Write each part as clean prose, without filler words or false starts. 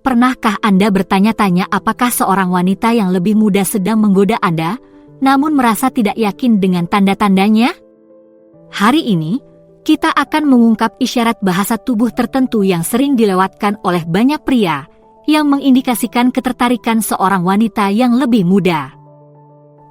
Pernahkah Anda bertanya-tanya apakah seorang wanita yang lebih muda sedang menggoda Anda, namun merasa tidak yakin dengan tanda-tandanya? Hari ini, kita akan mengungkap isyarat bahasa tubuh tertentu yang sering dilewatkan oleh banyak pria, yang mengindikasikan ketertarikan seorang wanita yang lebih muda.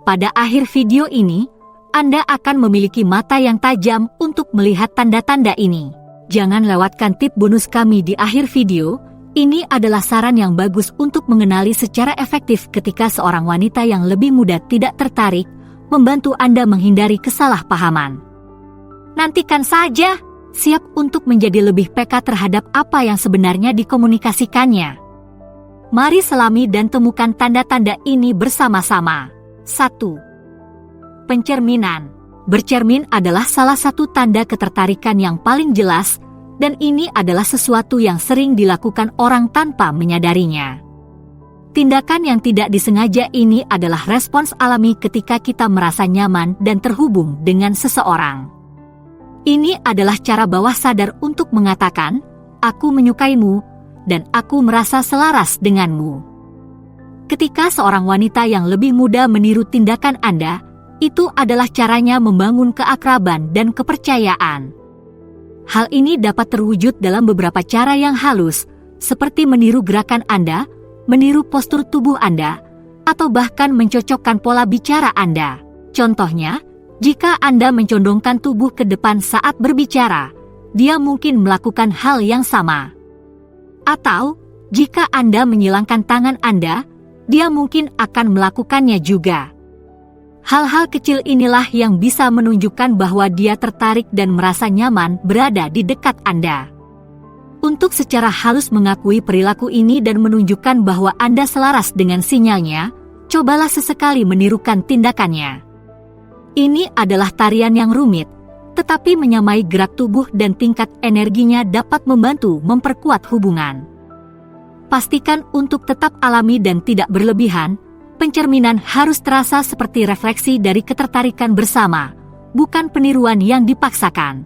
Pada akhir video ini, Anda akan memiliki mata yang tajam untuk melihat tanda-tanda ini. Jangan lewatkan tip bonus kami di akhir video. Ini adalah saran yang bagus untuk mengenali secara efektif ketika seorang wanita yang lebih muda tidak tertarik, membantu Anda menghindari kesalahpahaman. Nantikan saja, siap untuk menjadi lebih peka terhadap apa yang sebenarnya dikomunikasikannya. Mari selami dan temukan tanda-tanda ini bersama-sama. 1. Pencerminan. Bercermin adalah salah satu tanda ketertarikan yang paling jelas, dan ini adalah sesuatu yang sering dilakukan orang tanpa menyadarinya. Tindakan yang tidak disengaja ini adalah respons alami ketika kita merasa nyaman dan terhubung dengan seseorang. Ini adalah cara bawah sadar untuk mengatakan, "Aku menyukaimu, dan aku merasa selaras denganmu." Ketika seorang wanita yang lebih muda meniru tindakan Anda, itu adalah caranya membangun keakraban dan kepercayaan. Hal ini dapat terwujud dalam beberapa cara yang halus, seperti meniru gerakan Anda, meniru postur tubuh Anda, atau bahkan mencocokkan pola bicara Anda. Contohnya, jika Anda mencondongkan tubuh ke depan saat berbicara, dia mungkin melakukan hal yang sama. Atau, jika Anda menyilangkan tangan Anda, dia mungkin akan melakukannya juga. Hal-hal kecil inilah yang bisa menunjukkan bahwa dia tertarik dan merasa nyaman berada di dekat Anda. Untuk secara halus mengakui perilaku ini dan menunjukkan bahwa Anda selaras dengan sinyalnya, cobalah sesekali menirukan tindakannya. Ini adalah tarian yang rumit, tetapi menyamai gerak tubuh dan tingkat energinya dapat membantu memperkuat hubungan. Pastikan untuk tetap alami dan tidak berlebihan. Pencerminan harus terasa seperti refleksi dari ketertarikan bersama, bukan peniruan yang dipaksakan.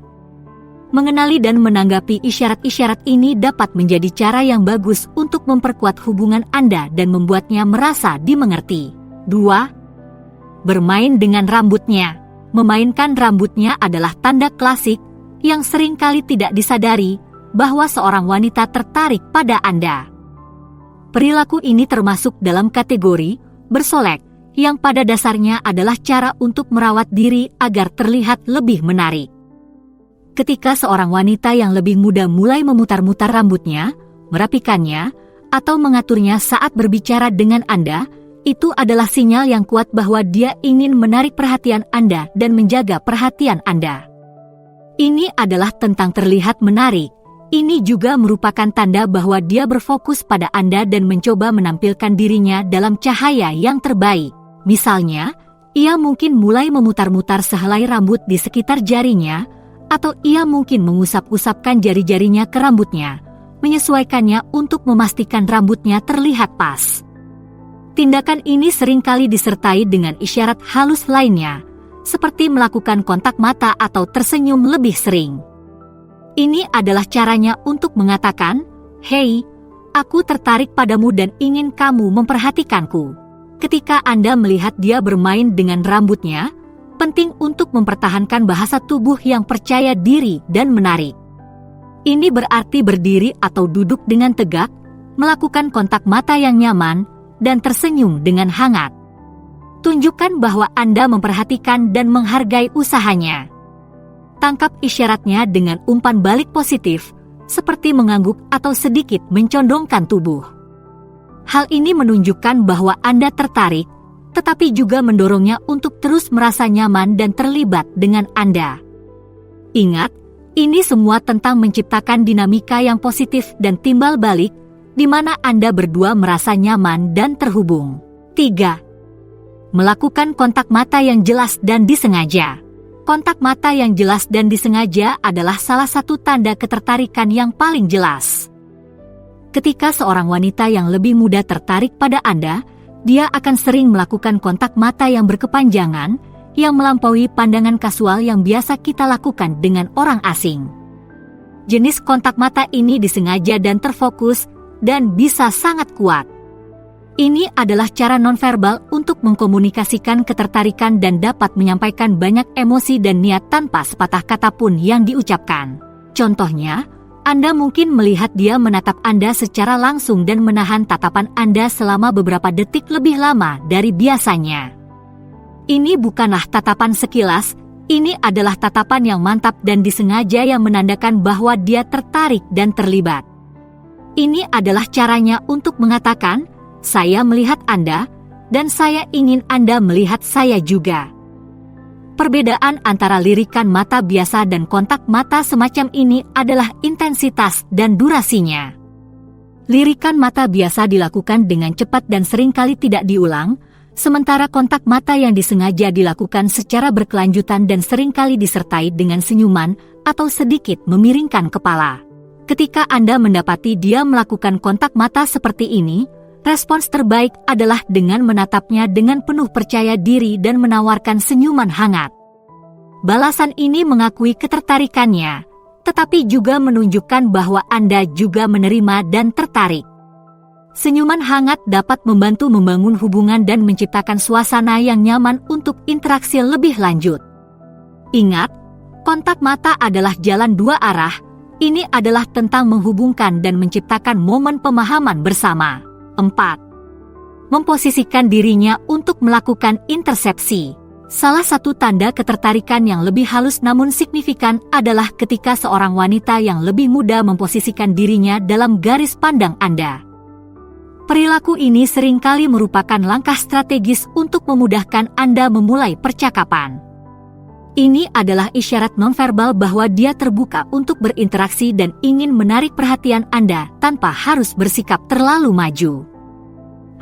Mengenali dan menanggapi isyarat-isyarat ini dapat menjadi cara yang bagus untuk memperkuat hubungan Anda dan membuatnya merasa dimengerti. 2. Bermain dengan rambutnya. Memainkan rambutnya adalah tanda klasik yang seringkali tidak disadari bahwa seorang wanita tertarik pada Anda. Perilaku ini termasuk dalam kategori bersolek, yang pada dasarnya adalah cara untuk merawat diri agar terlihat lebih menarik. Ketika seorang wanita yang lebih muda mulai memutar-mutar rambutnya, merapikannya, atau mengaturnya saat berbicara dengan Anda, itu adalah sinyal yang kuat bahwa dia ingin menarik perhatian Anda dan menjaga perhatian Anda. Ini adalah tentang terlihat menarik. Ini juga merupakan tanda bahwa dia berfokus pada Anda dan mencoba menampilkan dirinya dalam cahaya yang terbaik. Misalnya, ia mungkin mulai memutar-mutar sehelai rambut di sekitar jarinya, atau ia mungkin mengusap-usapkan jari-jarinya ke rambutnya, menyesuaikannya untuk memastikan rambutnya terlihat pas. Tindakan ini seringkali disertai dengan isyarat halus lainnya, seperti melakukan kontak mata atau tersenyum lebih sering. Ini adalah caranya untuk mengatakan, "Hei, aku tertarik padamu dan ingin kamu memperhatikanku." Ketika Anda melihat dia bermain dengan rambutnya, penting untuk mempertahankan bahasa tubuh yang percaya diri dan menarik. Ini berarti berdiri atau duduk dengan tegak, melakukan kontak mata yang nyaman, dan tersenyum dengan hangat. Tunjukkan bahwa Anda memperhatikan dan menghargai usahanya. Tangkap isyaratnya dengan umpan balik positif, seperti mengangguk atau sedikit mencondongkan tubuh. Hal ini menunjukkan bahwa Anda tertarik, tetapi juga mendorongnya untuk terus merasa nyaman dan terlibat dengan Anda. Ingat, ini semua tentang menciptakan dinamika yang positif dan timbal balik, di mana Anda berdua merasa nyaman dan terhubung. 3. Melakukan kontak mata yang jelas dan disengaja. Kontak mata yang jelas dan disengaja adalah salah satu tanda ketertarikan yang paling jelas. Ketika seorang wanita yang lebih muda tertarik pada Anda, dia akan sering melakukan kontak mata yang berkepanjangan, yang melampaui pandangan kasual yang biasa kita lakukan dengan orang asing. Jenis kontak mata ini disengaja dan terfokus, dan bisa sangat kuat. Ini adalah cara nonverbal untuk mengkomunikasikan ketertarikan dan dapat menyampaikan banyak emosi dan niat tanpa sepatah kata pun yang diucapkan. Contohnya, Anda mungkin melihat dia menatap Anda secara langsung dan menahan tatapan Anda selama beberapa detik lebih lama dari biasanya. Ini bukanlah tatapan sekilas, ini adalah tatapan yang mantap dan disengaja yang menandakan bahwa dia tertarik dan terlibat. Ini adalah caranya untuk mengatakan, "Saya melihat Anda, dan saya ingin Anda melihat saya juga." Perbedaan antara lirikan mata biasa dan kontak mata semacam ini adalah intensitas dan durasinya. Lirikan mata biasa dilakukan dengan cepat dan seringkali tidak diulang, sementara kontak mata yang disengaja dilakukan secara berkelanjutan dan seringkali disertai dengan senyuman atau sedikit memiringkan kepala. Ketika Anda mendapati dia melakukan kontak mata seperti ini, respons terbaik adalah dengan menatapnya dengan penuh percaya diri dan menawarkan senyuman hangat. Balasan ini mengakui ketertarikannya, tetapi juga menunjukkan bahwa Anda juga menerima dan tertarik. Senyuman hangat dapat membantu membangun hubungan dan menciptakan suasana yang nyaman untuk interaksi lebih lanjut. Ingat, kontak mata adalah jalan dua arah. Ini adalah tentang menghubungkan dan menciptakan momen pemahaman bersama. 4. Memposisikan dirinya untuk melakukan intersepsi. Salah satu tanda ketertarikan yang lebih halus namun signifikan adalah ketika seorang wanita yang lebih muda memposisikan dirinya dalam garis pandang Anda. Perilaku ini seringkali merupakan langkah strategis untuk memudahkan Anda memulai percakapan. Ini adalah isyarat nonverbal bahwa dia terbuka untuk berinteraksi dan ingin menarik perhatian Anda tanpa harus bersikap terlalu maju.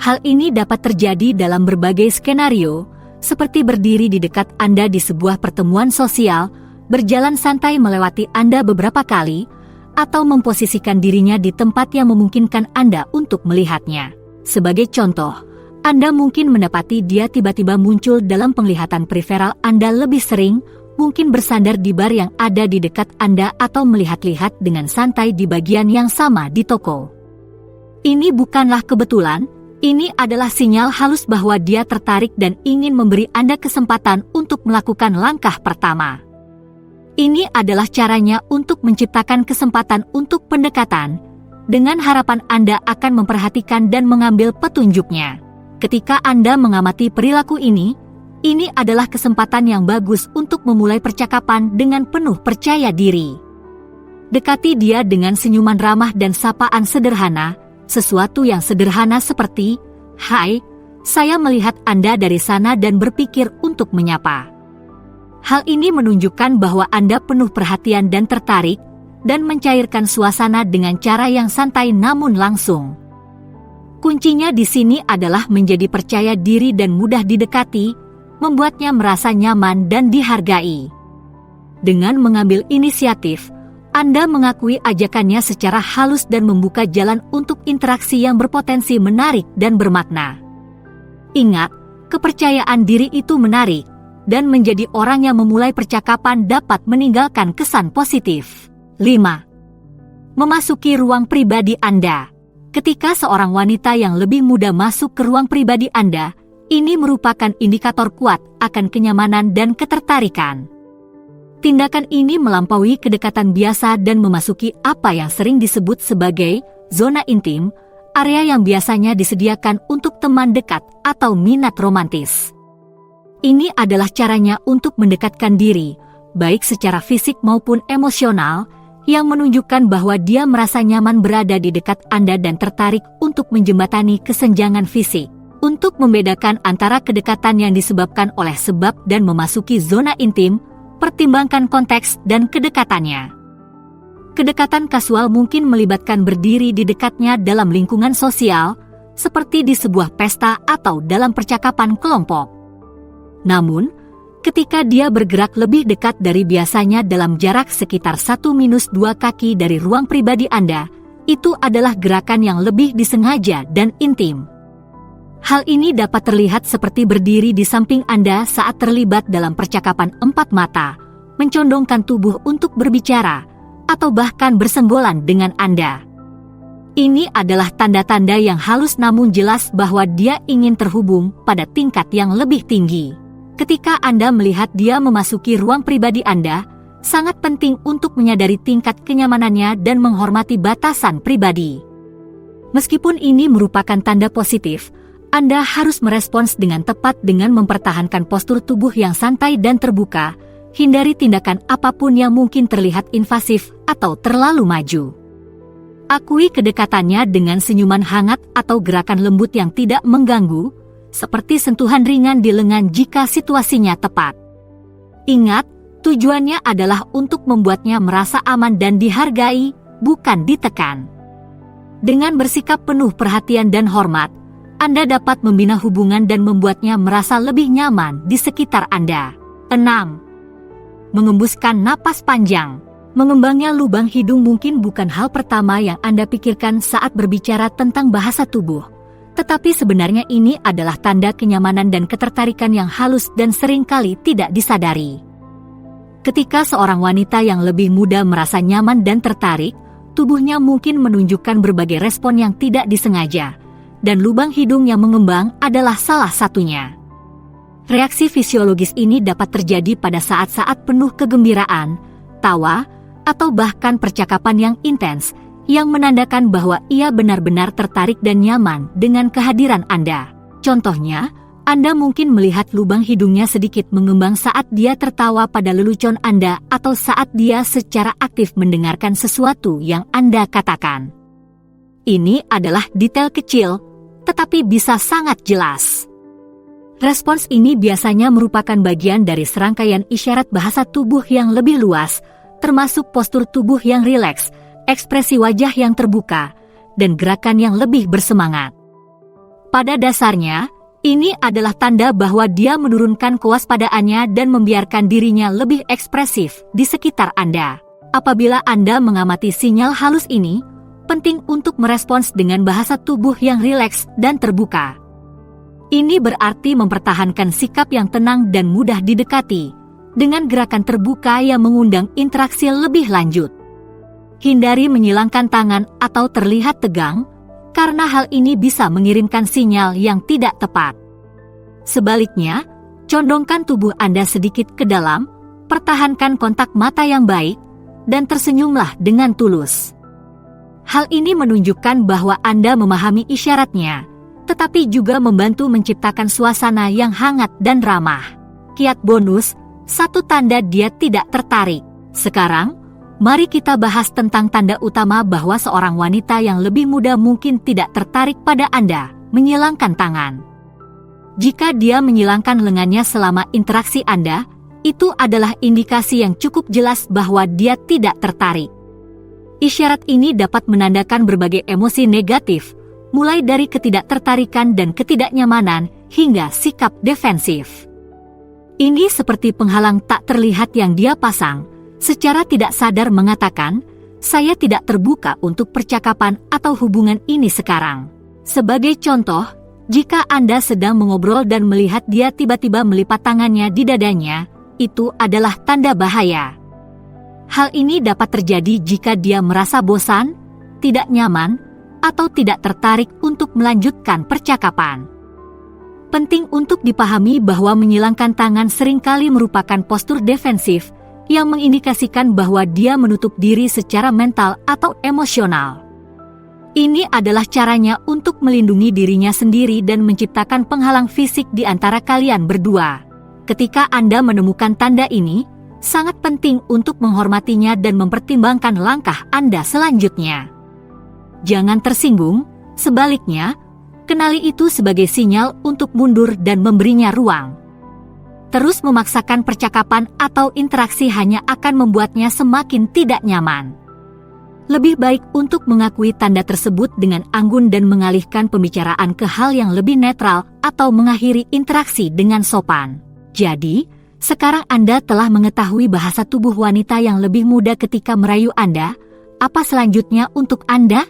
Hal ini dapat terjadi dalam berbagai skenario, seperti berdiri di dekat Anda di sebuah pertemuan sosial, berjalan santai melewati Anda beberapa kali, atau memposisikan dirinya di tempat yang memungkinkan Anda untuk melihatnya. Sebagai contoh, Anda mungkin mendapati dia tiba-tiba muncul dalam penglihatan periferal Anda lebih sering, mungkin bersandar di bar yang ada di dekat Anda atau melihat-lihat dengan santai di bagian yang sama di toko. Ini bukanlah kebetulan, ini adalah sinyal halus bahwa dia tertarik dan ingin memberi Anda kesempatan untuk melakukan langkah pertama. Ini adalah caranya untuk menciptakan kesempatan untuk pendekatan, dengan harapan Anda akan memperhatikan dan mengambil petunjuknya. Ketika Anda mengamati perilaku ini adalah kesempatan yang bagus untuk memulai percakapan dengan penuh percaya diri. Dekati dia dengan senyuman ramah dan sapaan sederhana, sesuatu yang sederhana seperti, "Hai, saya melihat Anda dari sana dan berpikir untuk menyapa." Hal ini menunjukkan bahwa Anda penuh perhatian dan tertarik, dan mencairkan suasana dengan cara yang santai namun langsung. Kuncinya di sini adalah menjadi percaya diri dan mudah didekati, membuatnya merasa nyaman dan dihargai. Dengan mengambil inisiatif, Anda mengakui ajakannya secara halus dan membuka jalan untuk interaksi yang berpotensi menarik dan bermakna. Ingat, kepercayaan diri itu menarik, dan menjadi orang yang memulai percakapan dapat meninggalkan kesan positif. 5. Memasuki ruang pribadi Anda. Ketika seorang wanita yang lebih muda masuk ke ruang pribadi Anda, ini merupakan indikator kuat akan kenyamanan dan ketertarikan. Tindakan ini melampaui kedekatan biasa dan memasuki apa yang sering disebut sebagai zona intim, area yang biasanya disediakan untuk teman dekat atau minat romantis. Ini adalah caranya untuk mendekatkan diri, baik secara fisik maupun emosional, yang menunjukkan bahwa dia merasa nyaman berada di dekat Anda dan tertarik untuk menjembatani kesenjangan fisik. Untuk membedakan antara kedekatan yang disebabkan oleh sebab dan memasuki zona intim, pertimbangkan konteks dan kedekatannya. Kedekatan kasual mungkin melibatkan berdiri di dekatnya dalam lingkungan sosial, seperti di sebuah pesta atau dalam percakapan kelompok. Namun, ketika dia bergerak lebih dekat dari biasanya dalam jarak sekitar 1-2 kaki dari ruang pribadi Anda, itu adalah gerakan yang lebih disengaja dan intim. Hal ini dapat terlihat seperti berdiri di samping Anda saat terlibat dalam percakapan 4 mata, mencondongkan tubuh untuk berbicara, atau bahkan bersenggolan dengan Anda. Ini adalah tanda-tanda yang halus namun jelas bahwa dia ingin terhubung pada tingkat yang lebih tinggi. Ketika Anda melihat dia memasuki ruang pribadi Anda, sangat penting untuk menyadari tingkat kenyamanannya dan menghormati batasan pribadi. Meskipun ini merupakan tanda positif, Anda harus merespons dengan tepat dengan mempertahankan postur tubuh yang santai dan terbuka. Hindari tindakan apapun yang mungkin terlihat invasif atau terlalu maju. Akui kedekatannya dengan senyuman hangat atau gerakan lembut yang tidak mengganggu, seperti sentuhan ringan di lengan jika situasinya tepat. Ingat, tujuannya adalah untuk membuatnya merasa aman dan dihargai, bukan ditekan. Dengan bersikap penuh perhatian dan hormat, Anda dapat membina hubungan dan membuatnya merasa lebih nyaman di sekitar Anda. 6. Mengembuskan napas panjang. Mengembangnya lubang hidung mungkin bukan hal pertama yang Anda pikirkan saat berbicara tentang bahasa tubuh. Tetapi sebenarnya ini adalah tanda kenyamanan dan ketertarikan yang halus dan seringkali tidak disadari. Ketika seorang wanita yang lebih muda merasa nyaman dan tertarik, tubuhnya mungkin menunjukkan berbagai respon yang tidak disengaja, dan lubang hidung yang mengembang adalah salah satunya. Reaksi fisiologis ini dapat terjadi pada saat-saat penuh kegembiraan, tawa, atau bahkan percakapan yang intens, yang menandakan bahwa ia benar-benar tertarik dan nyaman dengan kehadiran Anda. Contohnya, Anda mungkin melihat lubang hidungnya sedikit mengembang saat dia tertawa pada lelucon Anda atau saat dia secara aktif mendengarkan sesuatu yang Anda katakan. Ini adalah detail kecil, tetapi bisa sangat jelas. Respons ini biasanya merupakan bagian dari serangkaian isyarat bahasa tubuh yang lebih luas, termasuk postur tubuh yang rileks, ekspresi wajah yang terbuka, dan gerakan yang lebih bersemangat. Pada dasarnya, ini adalah tanda bahwa dia menurunkan kewaspadaannya dan membiarkan dirinya lebih ekspresif di sekitar Anda. Apabila Anda mengamati sinyal halus ini, penting untuk merespons dengan bahasa tubuh yang rileks dan terbuka. Ini berarti mempertahankan sikap yang tenang dan mudah didekati, dengan gerakan terbuka yang mengundang interaksi lebih lanjut. Hindari menyilangkan tangan atau terlihat tegang, karena hal ini bisa mengirimkan sinyal yang tidak tepat. Sebaliknya, condongkan tubuh Anda sedikit ke dalam, pertahankan kontak mata yang baik, dan tersenyumlah dengan tulus. Hal ini menunjukkan bahwa Anda memahami isyaratnya, tetapi juga membantu menciptakan suasana yang hangat dan ramah. Kiat bonus, satu tanda dia tidak tertarik. Sekarang, mari kita bahas tentang tanda utama bahwa seorang wanita yang lebih muda mungkin tidak tertarik pada Anda, menyilangkan tangan. Jika dia menyilangkan lengannya selama interaksi Anda, itu adalah indikasi yang cukup jelas bahwa dia tidak tertarik. Isyarat ini dapat menandakan berbagai emosi negatif, mulai dari ketidaktertarikan dan ketidaknyamanan hingga sikap defensif. Ini seperti penghalang tak terlihat yang dia pasang, secara tidak sadar mengatakan, "Saya tidak terbuka untuk percakapan atau hubungan ini sekarang." Sebagai contoh, jika Anda sedang mengobrol dan melihat dia tiba-tiba melipat tangannya di dadanya, itu adalah tanda bahaya. Hal ini dapat terjadi jika dia merasa bosan, tidak nyaman, atau tidak tertarik untuk melanjutkan percakapan. Penting untuk dipahami bahwa menyilangkan tangan seringkali merupakan postur defensif yang mengindikasikan bahwa dia menutup diri secara mental atau emosional. Ini adalah caranya untuk melindungi dirinya sendiri dan menciptakan penghalang fisik di antara kalian berdua. Ketika Anda menemukan tanda ini, sangat penting untuk menghormatinya dan mempertimbangkan langkah Anda selanjutnya. Jangan tersinggung, sebaliknya, kenali itu sebagai sinyal untuk mundur dan memberinya ruang. Terus memaksakan percakapan atau interaksi hanya akan membuatnya semakin tidak nyaman. Lebih baik untuk mengakui tanda tersebut dengan anggun dan mengalihkan pembicaraan ke hal yang lebih netral atau mengakhiri interaksi dengan sopan. Jadi, sekarang Anda telah mengetahui bahasa tubuh wanita yang lebih muda ketika merayu Anda. Apa selanjutnya untuk Anda?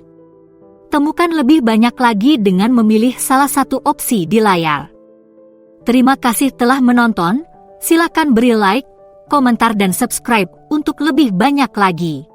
Temukan lebih banyak lagi dengan memilih salah satu opsi di layar. Terima kasih telah menonton. Silakan beri like, komentar dan subscribe untuk lebih banyak lagi.